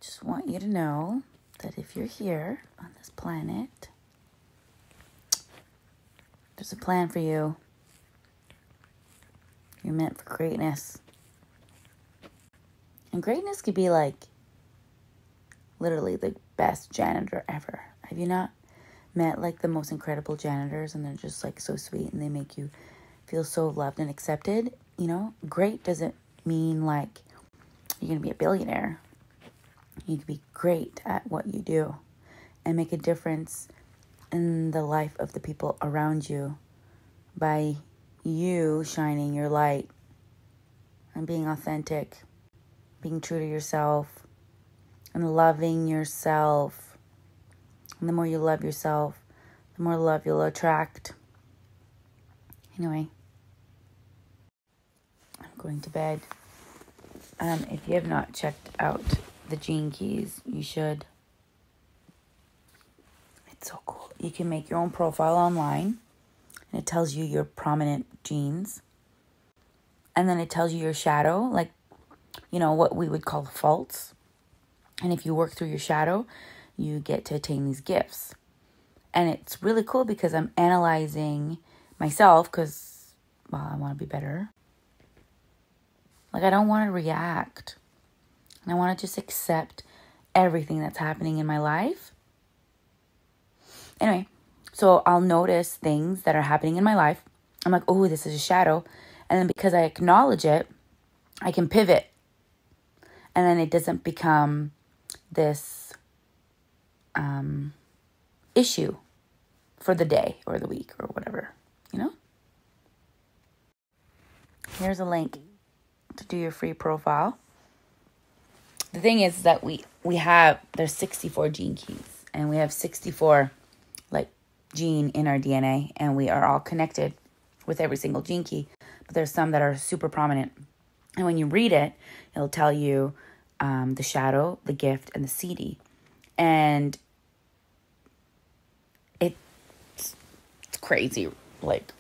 just want you to know that if you're here on this planet, there's a plan for you. You're meant for greatness. And greatness could be like literally the best janitor ever. Have you not met like the most incredible janitors, and they're just like so sweet and they make you feel so loved and accepted? You know, great doesn't mean like you're going to be a billionaire. You can be great at what you do and make a difference in the life of the people around you by you shining your light and being authentic, being true to yourself and loving yourself. And the more you love yourself, the more love you'll attract. Anyway, I'm going to bed. If you have not checked out the Gene Keys, you should. It's so cool. You can make your own profile online, and it tells you your prominent genes. And then it tells you your shadow, like, you know, what we would call faults. And if you work through your shadow, you get to attain these gifts. And it's really cool because I'm analyzing myself because, well, I want to be better. Like, I don't want to react. And I want to just accept everything that's happening in my life. Anyway, so I'll notice things that are happening in my life. I'm like, oh, this is a shadow. And then because I acknowledge it, I can pivot. And then it doesn't become this issue for the day or the week or whatever, you know? Here's a link to do your free profile. The thing is that there's 64 gene keys, and we have 64 like gene in our DNA, and we are all connected with every single gene key, but there's some that are super prominent. And when you read it, it'll tell you the shadow, the gift, and the CD. And it's crazy, like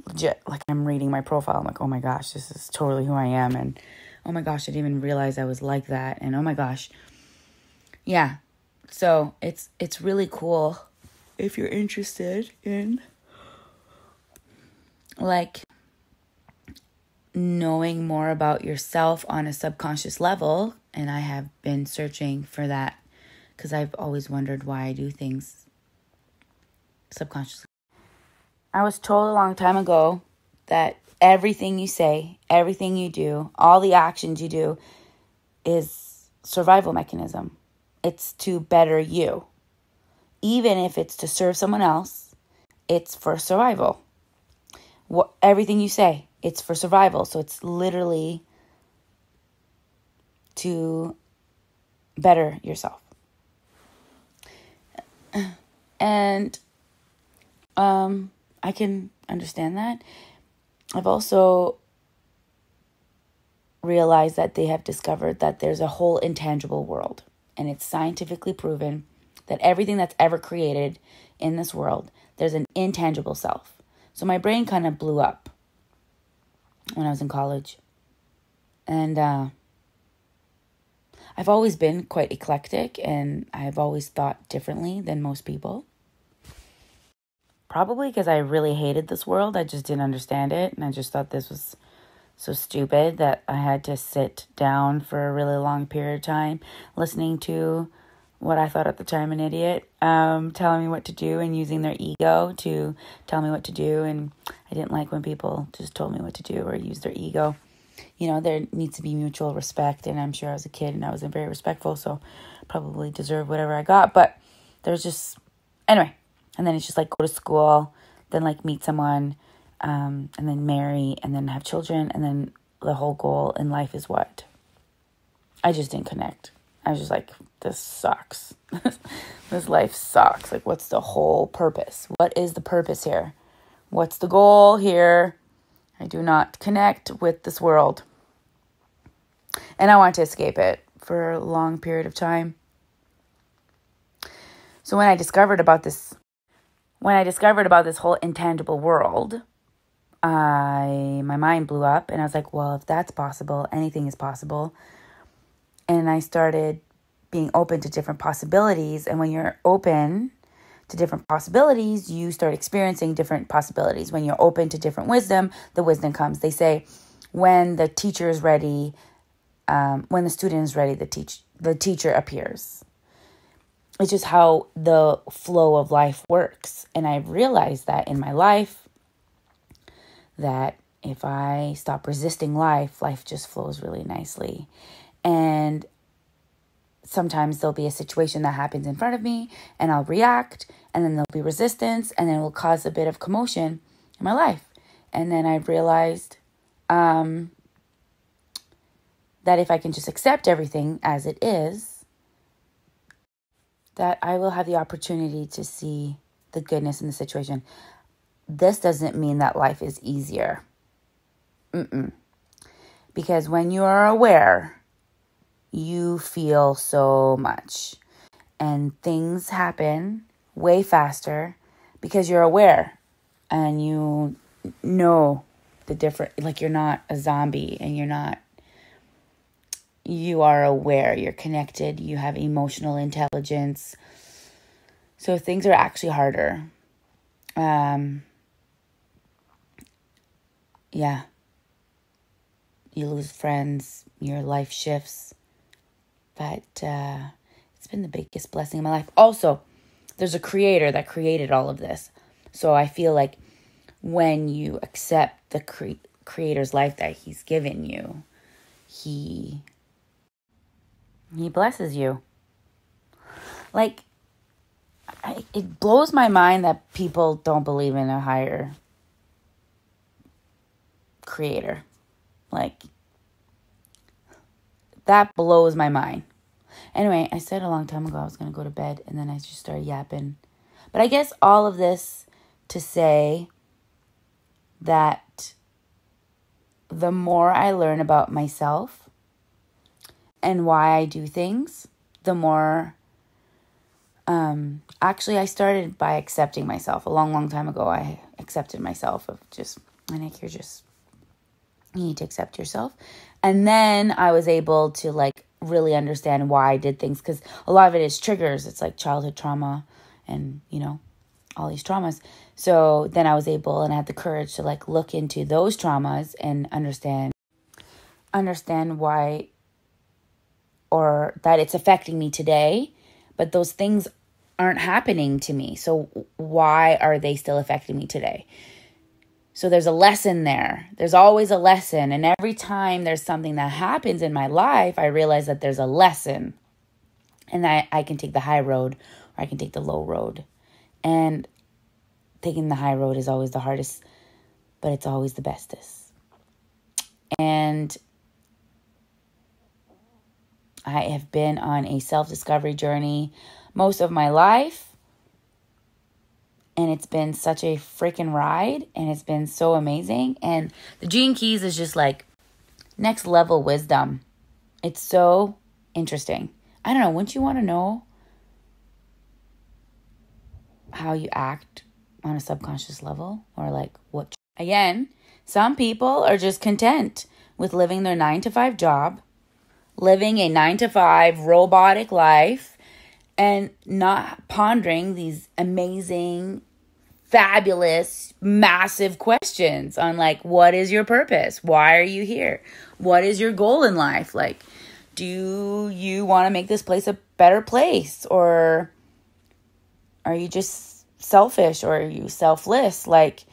legit. Like, I'm reading my profile, I'm like, oh my gosh, this is totally who I am, and oh my gosh, I didn't even realize I was like that, and oh my gosh, yeah. So it's really cool if you're interested in like knowing more about yourself on a subconscious level. And I have been searching for that because I've always wondered why I do things subconsciously. I was told a long time ago that everything you say, everything you do, all the actions you do is survival mechanism. It's to better you. Even if it's to serve someone else, it's for survival. Everything you say, it's for survival. So it's literally to better yourself. And I can understand that. I've also realized that they have discovered that there's a whole intangible world. And it's scientifically proven that everything that's ever created in this world, there's an intangible self. So my brain kind of blew up when I was in college. And I've always been quite eclectic, and I've always thought differently than most people. Probably because I really hated this world. I just didn't understand it, and I just thought this was so stupid that I had to sit down for a really long period of time listening to what I thought at the time an idiot telling me what to do and using their ego to tell me what to do. And I didn't like when people just told me what to do or used their ego. You know, there needs to be mutual respect, and I'm sure I was a kid and I wasn't very respectful, so probably deserved whatever I got. But there's just, anyway, and then it's just like go to school, then like meet someone, and then marry, and then have children, and then the whole goal in life is what? I just didn't connect. I was just like, this sucks. This life sucks. Like, what's the whole purpose? What is the purpose here? What's the goal here? I do not connect with this world. And I want to escape it for a long period of time. So when I discovered about this whole intangible world, my mind blew up, and I was like, well, if that's possible, anything is possible. And and I started being open to different possibilities. And when you're open to different possibilities, you start experiencing different possibilities. When you're open to different wisdom, the wisdom comes. They say when the teacher is ready, when the student is ready, the teacher appears. It's just how the flow of life works. And I've realized that in my life, that if I stop resisting life, life just flows really nicely. And sometimes there'll be a situation that happens in front of me and I'll react, and then there'll be resistance, and then it will cause a bit of commotion in my life. And then I've realized that if I can just accept everything as it is, that I will have the opportunity to see the goodness in the situation. This doesn't mean that life is easier. Because when you are aware, you feel so much. And things happen way faster because you're aware. And you know the different, like you're not a zombie and you are aware, you're connected, you have emotional intelligence. So things are actually harder. Yeah. You lose friends, your life shifts. But it's been the biggest blessing in my life. Also, there's a creator that created all of this. So I feel like when you accept the creator's life that he's given you, he blesses you. Like, it blows my mind that people don't believe in a higher creator. Like, that blows my mind. Anyway, I said a long time ago I was going to go to bed, and then I just started yapping. But I guess all of this to say that the more I learn about myself and why I do things, the more... actually, I started by accepting myself. A long, long time ago, I accepted myself of just, Nick, you need to accept yourself. And then I was able to, like, really understand why I did things, because a lot of it is triggers. It's like childhood trauma and, all these traumas. So then I was able, and I had the courage to, like, look into those traumas and understand why, or that it's affecting me today, but those things aren't happening to me. So why are they still affecting me today? So there's a lesson there. There's always a lesson. And every time there's something that happens in my life, I realize that there's a lesson. And I can take the high road or I can take the low road. And taking the high road is always the hardest, but it's always the bestest. And I have been on a self-discovery journey most of my life. And it's been such a freaking ride. And it's been so amazing. And the Gene Keys is just like next level wisdom. It's so interesting. I don't know. Wouldn't you want to know how you act on a subconscious level? Or like what? Again, some people are just content with living their 9-to-5 job, living a 9-to-5 robotic life, and not pondering these amazing, fabulous, massive questions on like, what is your purpose? Why are you here? What is your goal in life? Like, do you want to make this place a better place? Or are you just selfish, or are you selfless? Like,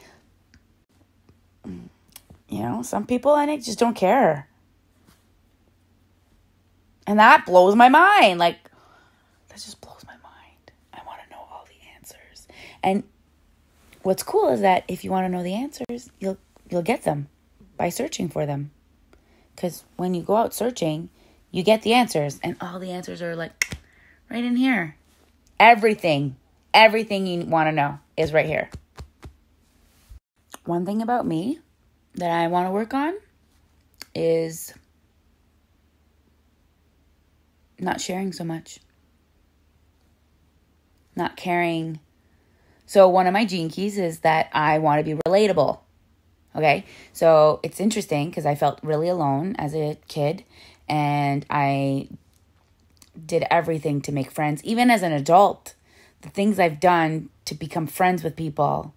some people, I think, just don't care. And that blows my mind. Like, that just blows my mind. I want to know all the answers. And what's cool is that if you want to know the answers, you'll get them by searching for them. Because when you go out searching, you get the answers. And all the answers are like right in here. Everything you want to know is right here. One thing about me that I want to work on is not sharing so much. Not caring. So one of my Gene Keys is that I want to be relatable. Okay? So it's interesting because I felt really alone as a kid. And I did everything to make friends. Even as an adult, the things I've done to become friends with people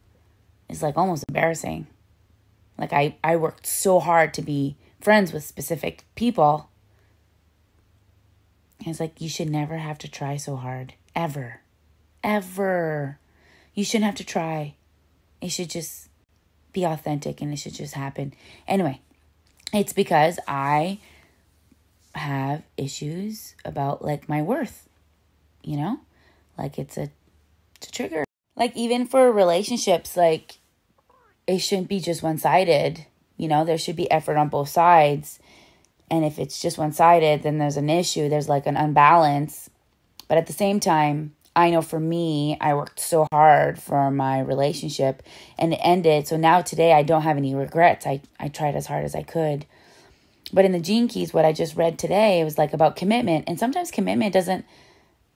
is like almost embarrassing. Like I worked so hard to be friends with specific people. And it's like, you should never have to try so hard. Ever. Ever. You shouldn't have to try. It should just be authentic and it should just happen. Anyway, it's because I have issues about like my worth, you know, like it's a trigger. Like even for relationships, like it shouldn't be just one-sided, you know, there should be effort on both sides. And if it's just one-sided, then there's an issue, there's like an unbalance. But at the same time, I know for me, I worked so hard for my relationship and it ended. So now today I don't have any regrets. I tried as hard as I could. But in the Gene Keys, what I just read today, it was like about commitment. And sometimes commitment doesn't,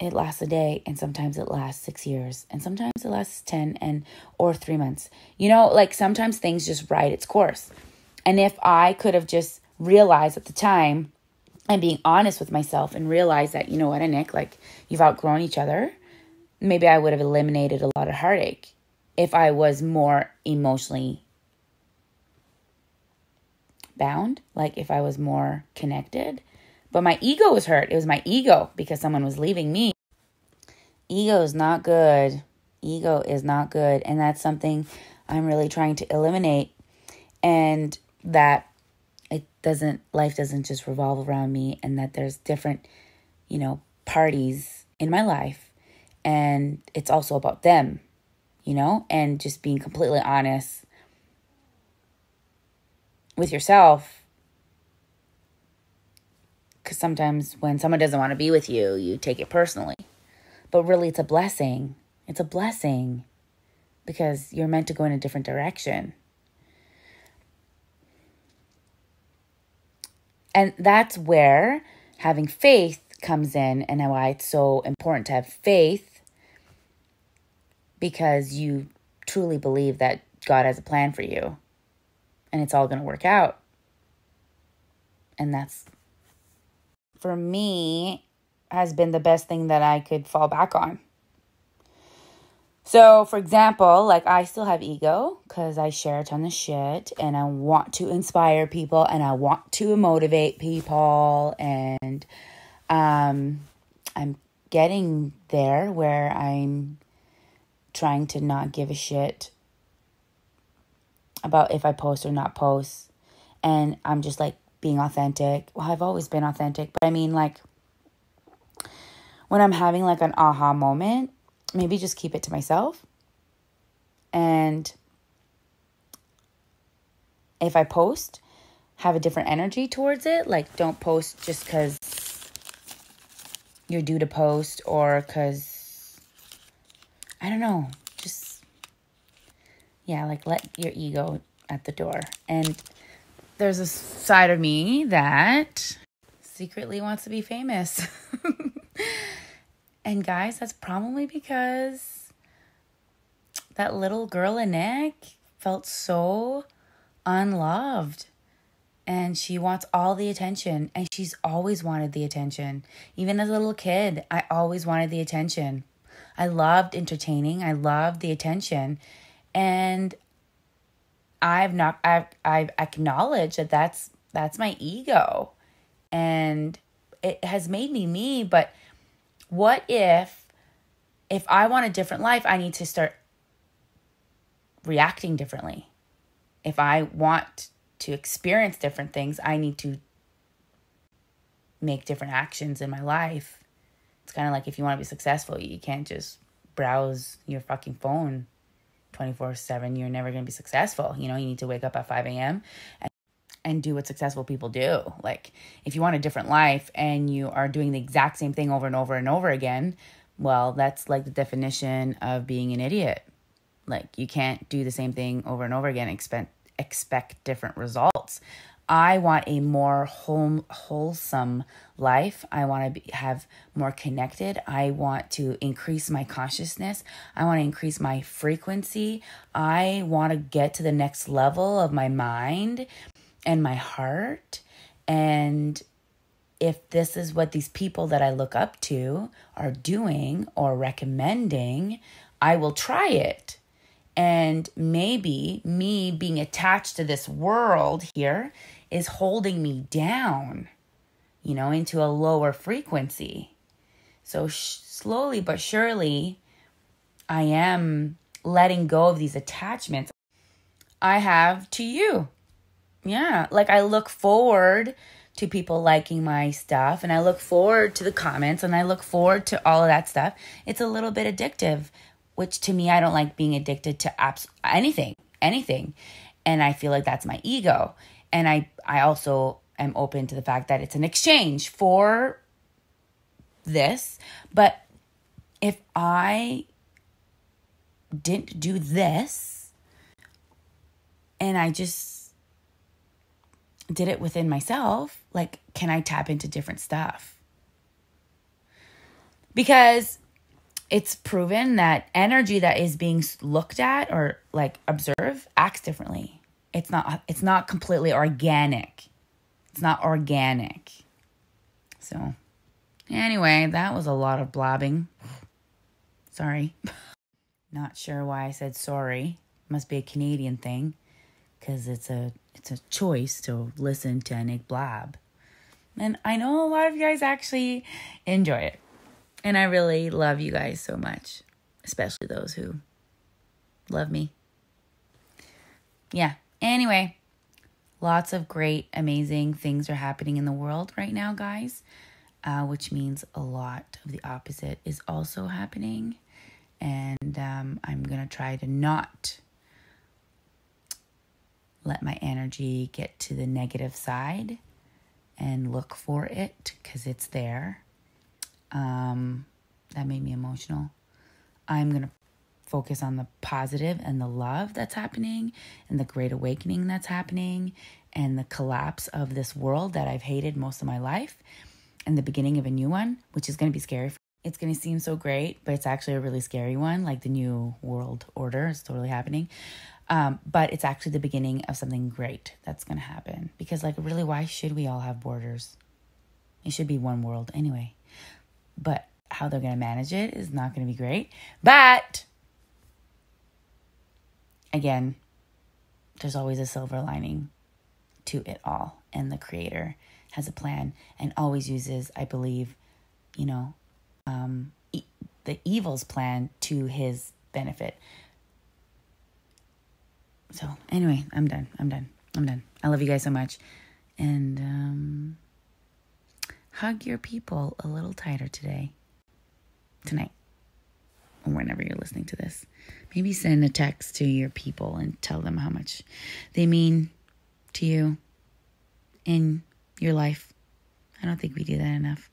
it lasts a day, and sometimes it lasts 6 years, and sometimes it lasts 10 or 3 months. You know, like sometimes things just ride its course. And if I could have just realized at the time and being honest with myself and realize that, you know what, Nick, like you've outgrown each other, maybe I would have eliminated a lot of heartache if I was more emotionally bound, like if I was more connected. But my ego was hurt. It was my ego because someone was leaving me. Ego is not good. Ego is not good. And that's something I'm really trying to eliminate. And that life doesn't just revolve around me, and that there's different, you know, parties in my life. And it's also about them, you know, and just being completely honest with yourself. Because sometimes when someone doesn't want to be with you, you take it personally. But really, it's a blessing. It's a blessing because you're meant to go in a different direction. And that's where having faith comes in, and why it's so important to have faith, because you truly believe that God has a plan for you and it's all going to work out. And that's, for me, has been the best thing that I could fall back on. So, for example, like I still have ego because I share a ton of shit and I want to inspire people and I want to motivate people. And I'm getting there where I'm trying to not give a shit about if I post or not post. And I'm just like being authentic. Well, I've always been authentic, but I mean, like when I'm having like an aha moment, maybe just keep it to myself. And if I post, have a different energy towards it. Like don't post just because you're due to post or because, I don't know, just, yeah, like let your ego at the door. And there's a side of me that secretly wants to be famous. And guys, that's probably because that little girl in Nick felt so unloved. And she wants all the attention. And she's always wanted the attention. Even as a little kid, I always wanted the attention. I loved entertaining. I loved the attention. And I've acknowledged that that's my ego. And it has made me, but what if I want a different life, I need to start reacting differently. If I want to experience different things, I need to make different actions in my life. It's kind of like if you want to be successful, you can't just browse your fucking phone 24/7. You're never going to be successful. You know, you need to wake up at 5 a.m. and do what successful people do. Like if you want a different life and you are doing the exact same thing over and over and over again, well, that's like the definition of being an idiot. Like you can't do the same thing over and over again and expect different results. I want a more wholesome life. I want to have more connected. I want to increase my consciousness. I want to increase my frequency. I want to get to the next level of my mind and my heart. And if this is what these people that I look up to are doing or recommending, I will try it. And maybe me being attached to this world here is holding me down, into a lower frequency. So slowly but surely, I am letting go of these attachments I have to you. Yeah, like I look forward to people liking my stuff, and I look forward to the comments, and I look forward to all of that stuff. It's a little bit addictive, which to me, I don't like being addicted to anything. And I feel like that's my ego. And I also am open to the fact that it's an exchange for this. But if I didn't do this, and I just did it within myself, like, can I tap into different stuff? Because it's proven that energy that is being looked at or like observed acts differently. It's not completely organic. It's not organic. So anyway, that was a lot of blabbing. Sorry. Not sure why I said sorry. Must be a Canadian thing, because it's a choice to listen to Nick blab. And I know a lot of you guys actually enjoy it. And I really love you guys so much, especially those who love me. Yeah. Anyway, lots of great, amazing things are happening in the world right now, guys, which means a lot of the opposite is also happening. And I'm going to try to not let my energy get to the negative side and look for it, because it's there. That made me emotional. I'm going to focus on the positive and the love that's happening and the great awakening that's happening and the collapse of this world that I've hated most of my life and the beginning of a new one, which is going to be scary. It's going to seem so great, but it's actually a really scary one. Like the new world order is totally happening. But it's actually the beginning of something great that's going to happen. Because like, really, why should we all have borders? It should be one world anyway. But how they're going to manage it is not going to be great. But again, there's always a silver lining to it all. And the creator has a plan and always uses, I believe, the evil's plan to his benefit. So anyway, I'm done. I love you guys so much. And hug your people a little tighter tonight, or whenever you're listening to this. Maybe send a text to your people and tell them how much they mean to you in your life. I don't think we do that enough.